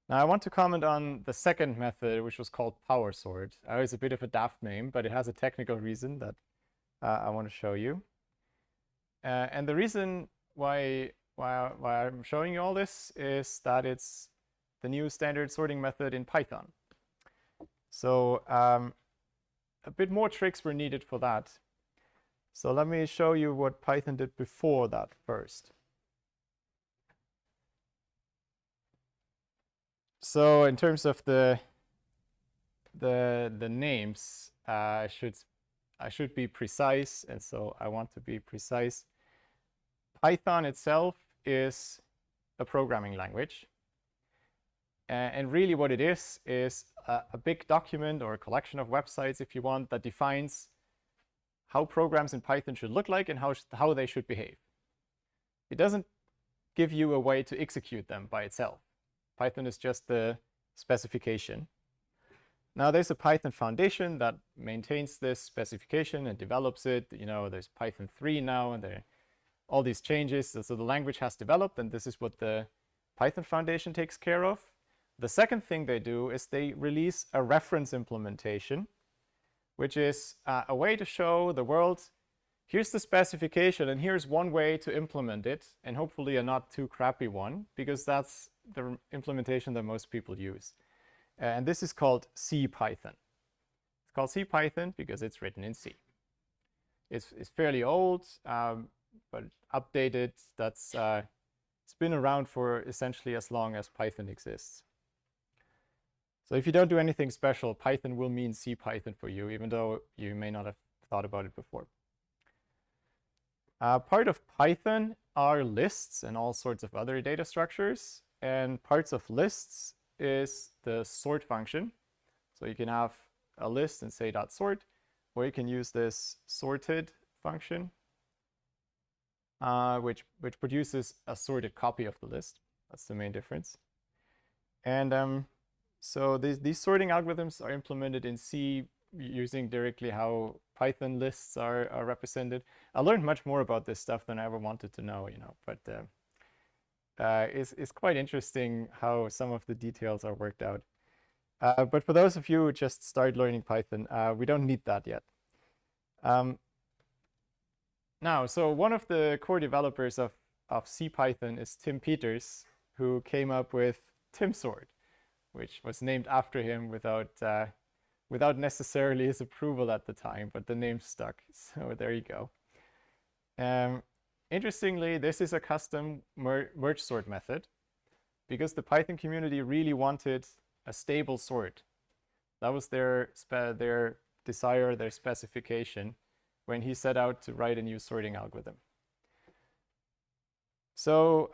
Now I want to comment on the second method, which was called Powersort. It's a bit of a daft name, but it has a technical reason that I want to show you. And the reason why I'm showing you all this is that it's the new standard sorting method in Python. So a bit more tricks were needed for that. So let me show you what Python did before that first. So in terms of the names, I should be precise, and so I want to be precise. Python itself is a programming language. And really what it is a big document or a collection of websites, if you want, that defines how programs in Python should look like and how they should behave. It doesn't give you a way to execute them by itself. Python is just the specification. Now there's a Python foundation that maintains this specification and develops it. You know, there's Python 3 now, and there are all these changes. So the language has developed, and this is what the Python foundation takes care of. The second thing they do is they release a reference implementation, which is a way to show the world, here's the specification, and here's one way to implement it, and hopefully a not too crappy one, because that's the implementation that most people use. And this is called CPython. It's called CPython because it's written in C. It's fairly old, but updated. It's been around for essentially as long as Python exists. So if you don't do anything special, Python will mean CPython for you, even though you may not have thought about it before. Part of Python are lists and all sorts of other data structures. And parts of lists is the sort function. So you can have a list and say .sort, or you can use this sorted function, which produces a sorted copy of the list. That's the main difference. And so these sorting algorithms are implemented in C using directly how Python lists are represented. I learned much more about this stuff than I ever wanted to know, but it's quite interesting how some of the details are worked out. But for those of you who just started learning Python, we don't need that yet. Now, so one of the core developers of CPython is Tim Peters, who came up with Timsort, which was named after him without necessarily his approval at the time, but the name stuck. So there you go. Interestingly, this is a custom merge sort method because the Python community really wanted a stable sort. That was their desire, their specification when he set out to write a new sorting algorithm. So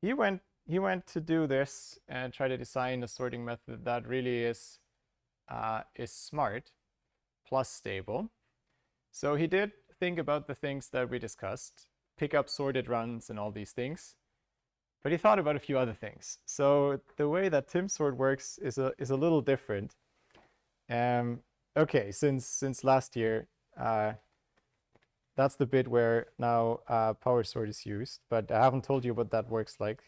he went to do this and try to design a sorting method that really is smart plus stable. So he did think about the things that we discussed, pick up sorted runs and all these things, but he thought about a few other things. So the way that Timsort works is a little different. Okay, since last year, that's the bit where now Powersort is used, but I haven't told you what that looks like.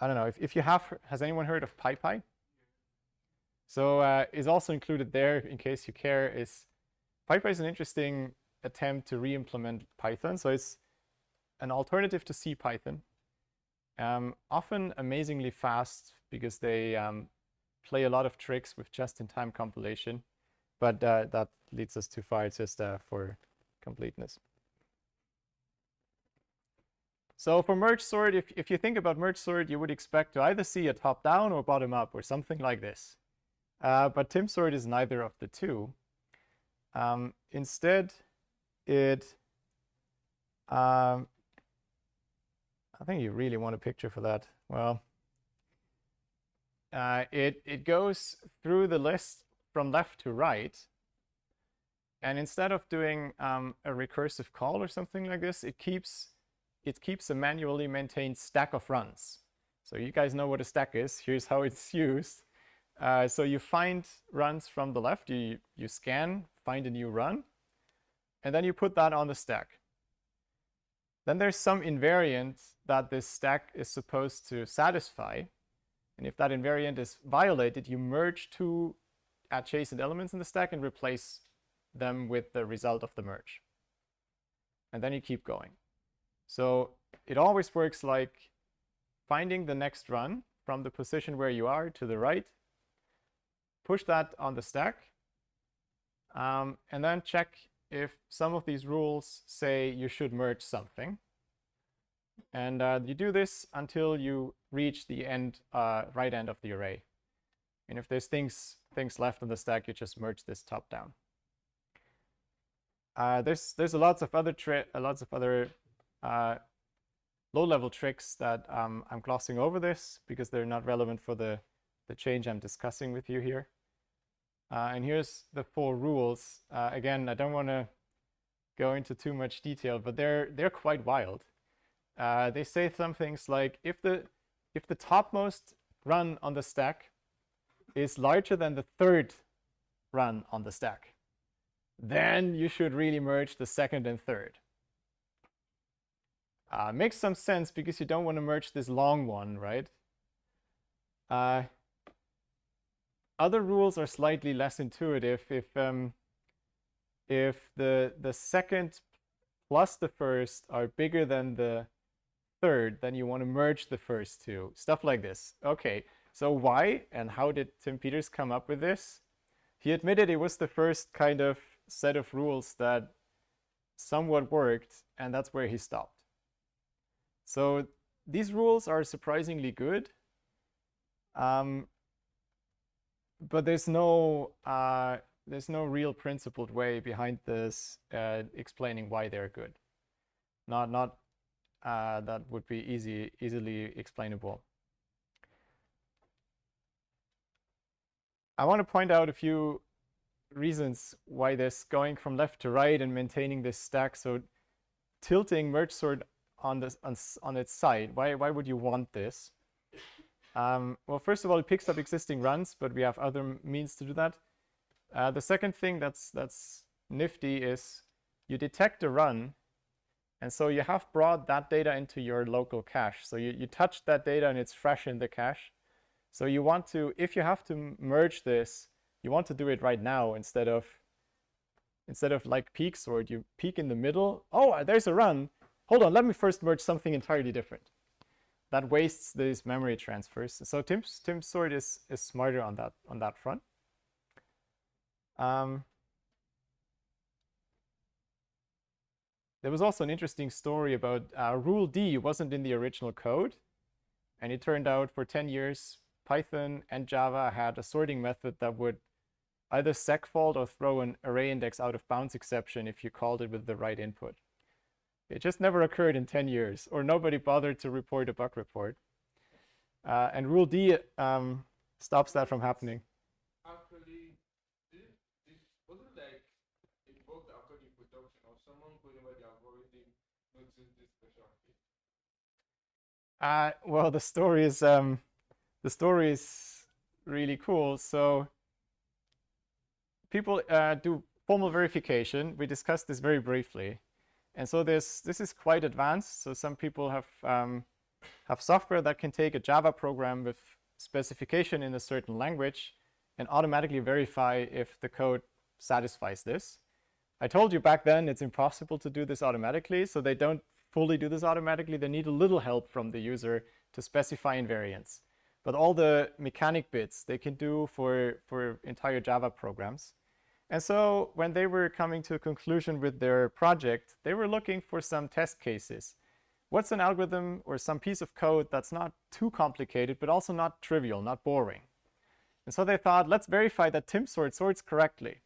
I don't know if you have. Has anyone heard of PyPy? So is also included there in case you care. PyPy is an interesting attempt to re-implement Python. So it's an alternative to CPython. Often amazingly fast because they play a lot of tricks with just-in-time compilation. But that leads us too far. It's just for completeness. So for merge sort, if you think about merge sort, you would expect to either see a top-down or bottom-up or something like this. But Timsort is neither of the two. Instead, I think you really want a picture for that. Well, it goes through the list from left to right. And instead of doing a recursive call or something like this, it keeps a manually maintained stack of runs. So you guys know what a stack is. Here's how it's used. So you find runs from the left, you scan, find a new run, and then you put that on the stack. then there's some invariant that this stack is supposed to satisfy. And if that invariant is violated, you merge two adjacent elements in the stack and replace them with the result of the merge. And then you keep going. So it always works like finding the next run from the position where you are to the right, push that on the stack, and then check if some of these rules say you should merge something. And you do this until you reach the end, right end of the array. And if there's things left on the stack, you just merge this top down. There's lots of other low-level tricks that I'm glossing over this because they're not relevant for the change I'm discussing with you here. And here's the 4 rules. Again, I don't want to go into too much detail, but they're quite wild. They say some things like if the topmost run on the stack is larger than the 3rd run on the stack, then you should really merge the 2nd and 3rd. Makes some sense because you don't want to merge this long one, right? Other rules are slightly less intuitive. If the 2nd plus the 1st are bigger than the 3rd, then you want to merge the first two. Stuff like this. Okay, so why and how did Tim Peters come up with this? He admitted it was the first kind of set of rules that somewhat worked, and that's where he stopped. So these rules are surprisingly good, but there's no real principled way behind this explaining why they're good. Not that would be easily explainable. I want to point out a few reasons why this going from left to right and maintaining this stack, so tilting merge sort on its side. Why would you want this? Well, first of all, it picks up existing runs, but we have other means to do that. The second thing that's nifty is you detect a run, and so you have brought that data into your local cache. So you touched that data and it's fresh in the cache. So you want to, if you have to merge this, you want to do it right now instead of like peak sort. You peak in the middle. Oh, there's a run. Hold on, let me first merge something entirely different. That wastes these memory transfers. So Timsort is smarter on that front. There was also an interesting story about rule D wasn't in the original code, and it turned out for 10 years Python and Java had a sorting method that would either segfault or throw an array index out of bounds exception if you called it with the right input. It just never occurred in 10 years, or nobody bothered to report a bug report. And rule D stops that from happening. Actually, this wasn't like it worked according to production, or someone put over the algorithm noticed this special case. Well, the story is really cool. So people do formal verification. We discussed this very briefly. And so this is quite advanced. So some people have software that can take a Java program with specification in a certain language and automatically verify if the code satisfies this. I told you back then it's impossible to do this automatically, so they don't fully do this automatically. They need a little help from the user to specify invariants. But all the mechanic bits they can do for entire Java programs. And so when they were coming to a conclusion with their project, they were looking for some test cases. What's an algorithm or some piece of code that's not too complicated, but also not trivial, not boring? And so they thought, let's verify that Timsort sorts correctly.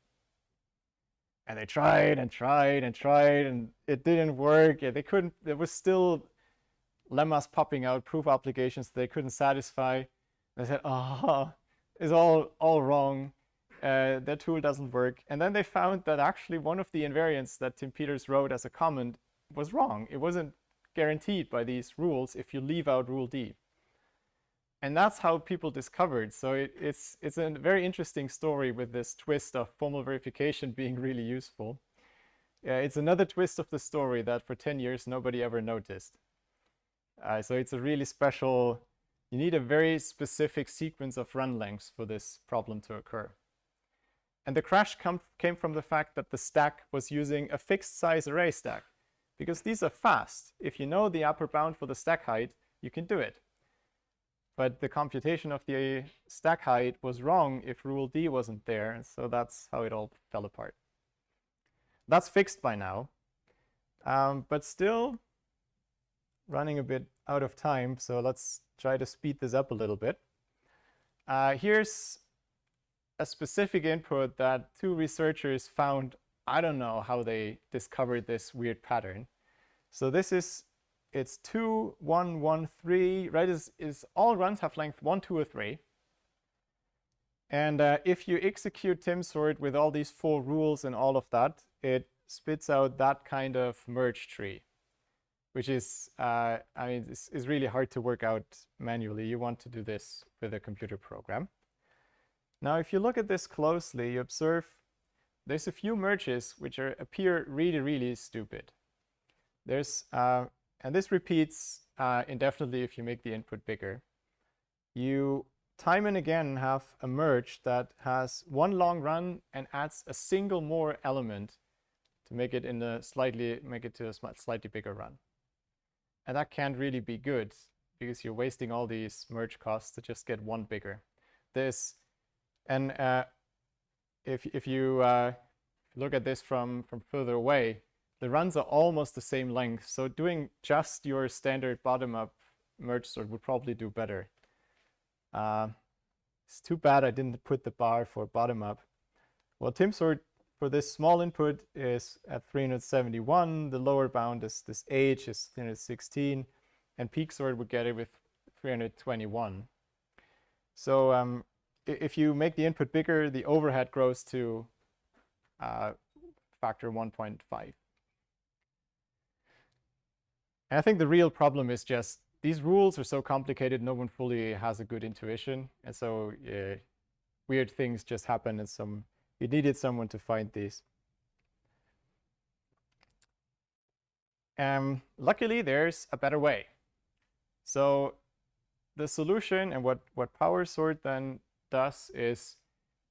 And they tried and tried and tried, and it didn't work. They couldn't. There was still lemmas popping out, proof obligations they couldn't satisfy. They said, oh, it's all wrong. That tool doesn't work. And then they found that actually one of the invariants that Tim Peters wrote as a comment was wrong. It wasn't guaranteed by these rules if you leave out rule D. And that's how people discovered. So it's a very interesting story with this twist of formal verification being really useful. Yeah, it's another twist of the story that for 10 years nobody ever noticed. So it's a really special, you need a very specific sequence of run lengths for this problem to occur. And the crash came from the fact that the stack was using a fixed size array stack, because these are fast. If you know the upper bound for the stack height, you can do it. But the computation of the stack height was wrong if rule D wasn't there, and so that's how it all fell apart. That's fixed by now, but still running a bit out of time, so let's try to speed this up a little bit. Here's a specific input that two researchers found. I don't know how they discovered this weird pattern. So this is, it's 2, 1, 1, 3, right? Is all runs have length 1, 2, or 3. And if you execute Timsort with all these 4 rules and all of that, it spits out that kind of merge tree, which is, I mean, is really hard to work out manually. You want to do this with a computer program. Now, if you look at this closely, you observe there's a few merges which appear really, really stupid. There's, and this repeats indefinitely if you make the input bigger. You time and again have a merge that has one long run and adds a single more element to make it to a slightly bigger run. And that can't really be good because you're wasting all these merge costs to just get one bigger. If you look at this from further away, the runs are almost the same length. So doing just your standard bottom-up merge sort would probably do better. It's too bad I didn't put the bar for bottom-up. Well, Timsort for this small input is at 371. The lower bound is this age is 316, and Peaksort would get it with 321. So if you make the input bigger, the overhead grows to factor 1.5. And I think the real problem is just these rules are so complicated, no one fully has a good intuition. And so weird things just happen, and you needed someone to find these. Luckily, there's a better way. So the solution, and what Powersort then does, is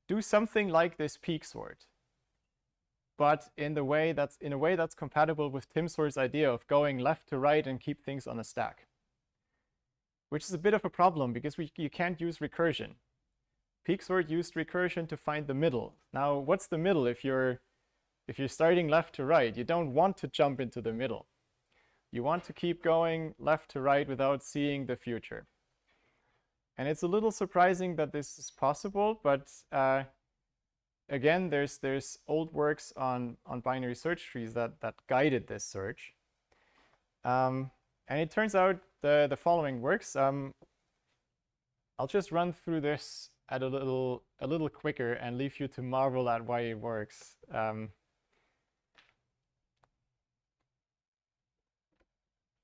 do something like this Peaksort, but in a way that's compatible with Timsort's idea of going left to right and keep things on a stack, which is a bit of a problem because you can't use recursion. Peaksort used recursion to find the middle. Now, what's the middle? If you're starting left to right, you don't want to jump into the middle. You want to keep going left to right without seeing the future. And it's a little surprising that this is possible, but again, there's old works on binary search trees that guided this search. And it turns out the following works. I'll just run through this at a little quicker and leave you to marvel at why it works.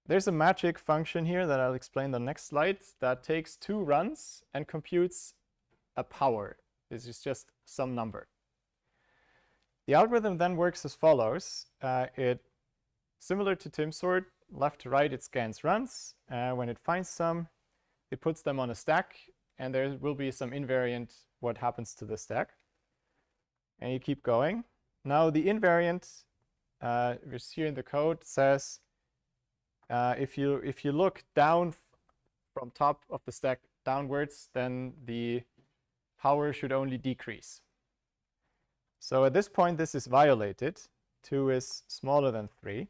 There's a magic function here that I'll explain the next slide that takes 2 runs and computes a power. This is just some number. The algorithm then works as follows. Similar to Timsort, left to right, it scans runs. When it finds some, it puts them on a stack, and there will be some invariant what happens to the stack. And you keep going. Now the invariant, which here in the code, says if you look down from top of the stack downwards, then the power should only decrease. So at this point, this is violated. 2 is smaller than 3.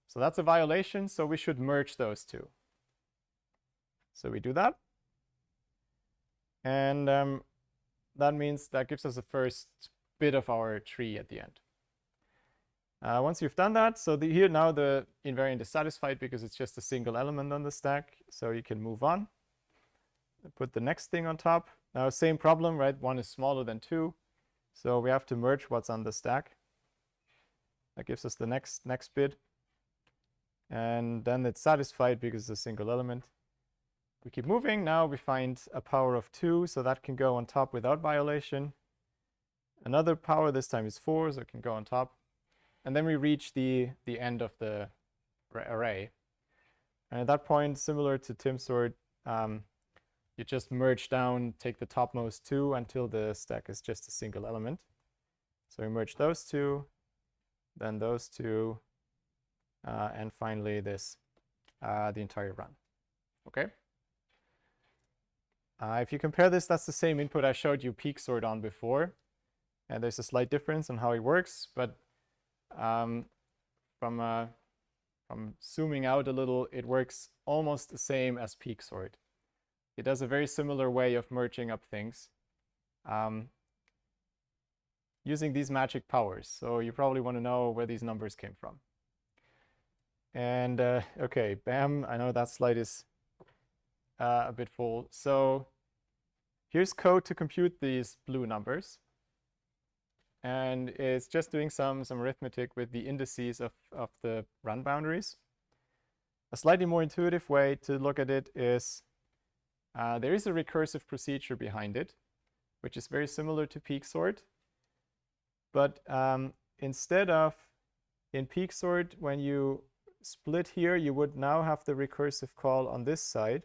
So that's a violation, so we should merge those 2. So we do that. And that means that gives us the first bit of our tree at the end. Once you've done that, so here now the invariant is satisfied because it's just a single element on the stack. So you can move on. Put the next thing on top. Now, same problem, right? 1 is smaller than 2. So we have to merge what's on the stack. That gives us the next bit. And then it's satisfied because it's a single element. We keep moving. Now we find a power of 2, so that can go on top without violation. Another power, this time is 4, so it can go on top. and then we reach the end of the array. And at that point, similar to Timsort, you just merge down, take the topmost two until the stack is just a single element. So we merge those two, then those two, and finally this, the entire run. Okay? If you compare this, that's the same input I showed you peak sort on before. And there's a slight difference in how it works, but from zooming out a little, it works almost the same as peak sort. It does a very similar way of merging up things using these magic powers. So you probably want to know where these numbers came from. And okay, bam, I know that slide is a bit full. So here's code to compute these blue numbers. And it's just doing some arithmetic with the indices of the run boundaries. A slightly more intuitive way to look at it is there is a recursive procedure behind it, which is very similar to peak sort. But instead of in peak sort, when you split here, you would now have the recursive call on this side.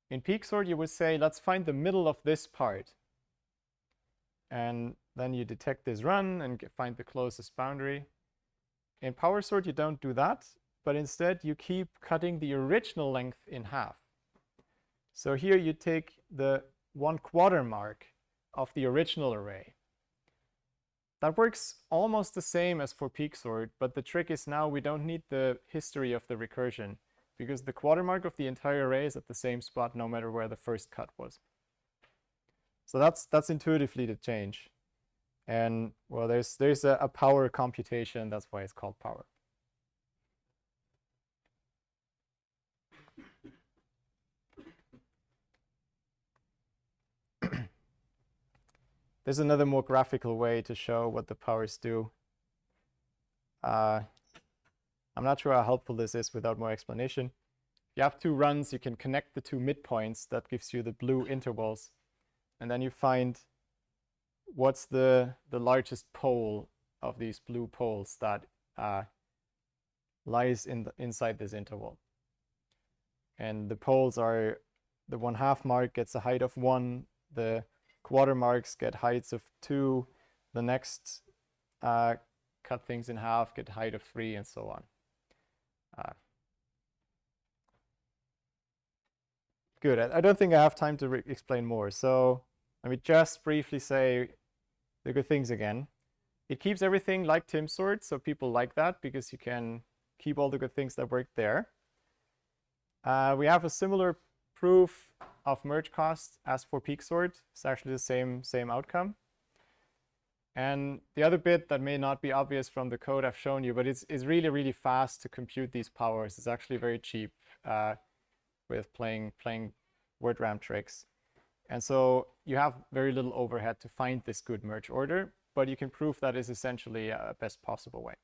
In peak sort, you would say, let's find the middle of this part. And then you detect this run and find the closest boundary. In Powersort, you don't do that, but instead you keep cutting the original length in half. So here you take the 1/4 mark of the original array. That works almost the same as for peak sort, but the trick is now we don't need the history of the recursion because the quarter mark of the entire array is at the same spot no matter where the first cut was. So that's intuitively the change. And well, there's a power computation. That's why it's called power. There's another more graphical way to show what the powers do. I'm not sure how helpful this is without more explanation. If you have two runs, you can connect the two midpoints. That gives you the blue intervals. And then you find what's the largest pole of these blue poles that lies inside this interval. And the poles are the 1/2 mark gets a height of 1, the quarter marks get heights of 2, the next cut things in half get height of 3, and so on. Good. I don't think I have time to explain more. So let me just briefly say the good things again. It keeps everything like Timsort, so people like that because you can keep all the good things that work there. We have a similar proof of merge cost as for peak sort. It's actually the same outcome. And the other bit that may not be obvious from the code I've shown you, but it's really, really fast to compute these powers. It's actually very cheap with playing word RAM tricks. And so you have very little overhead to find this good merge order, but you can prove that is essentially a best possible way.